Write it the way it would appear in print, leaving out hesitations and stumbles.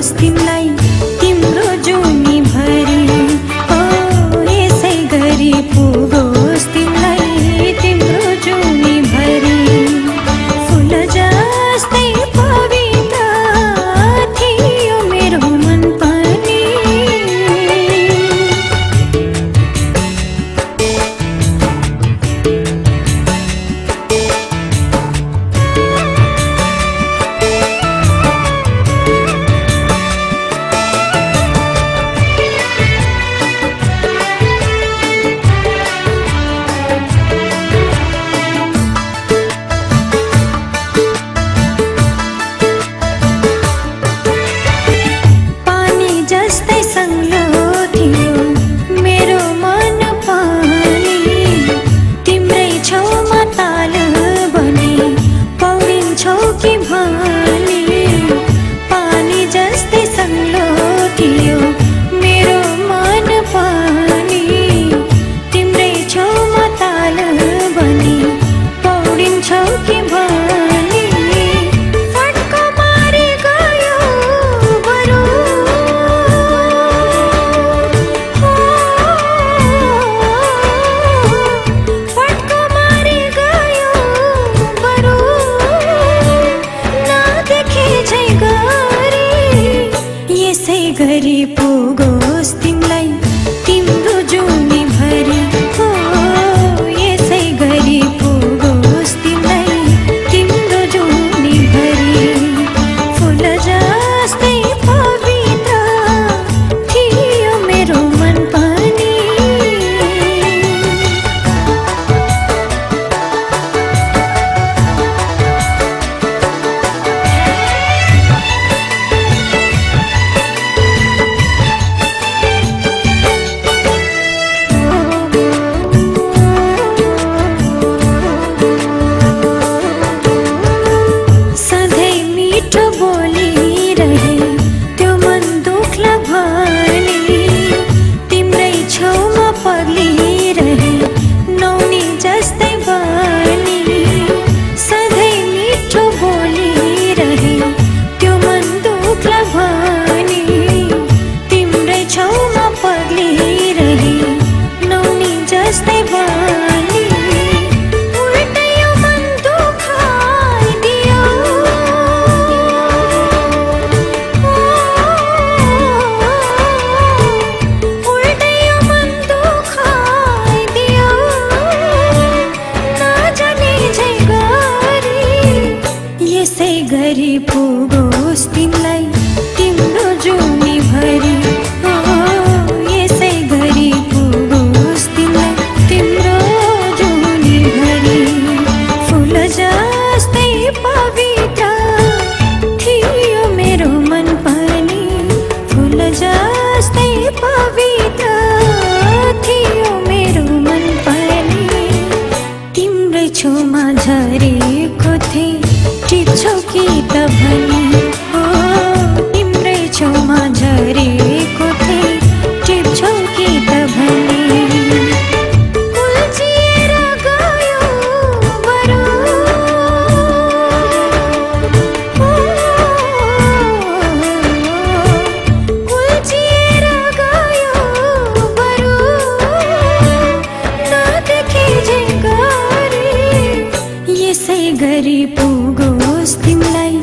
पुगोस् तिमलाई तिम्रो जुनी भरि ओ यसै गरी पुगोस् तिमलाई तिम्रो जुनी भरि फुल जस्तै पवित्र थियो मेरो मन पनि गरी पुगोस् तिमलाई तिम्रो जुनी भरि हो यसै गरी पुगोस् तिमलाई तिम्रो जुनी भरि फुल जस्तै पवित्र थियो मेरो मन पनि गरी पुगोस् तिमलाई तिम्रो जुनी भरि हो यसै गरी पुगोस् तिमलाई तिम्रो जुनी भरि फुल जस्तै पवित्र थियो मेरो मन पनि फुल जस्तै पवित्र थियो मेरो मन पनि तिम्रै छेउमा झरेको थिएँ टिप्छौ कि त भनी हो तिम्रै छेउमा झरेको थिएँ टिप्छौ कि त भनी उल्झिएर गयो बरु उल्झिएर गयो बरु नदेखे झै गरी यसै गरी पुगोस् तिमलाई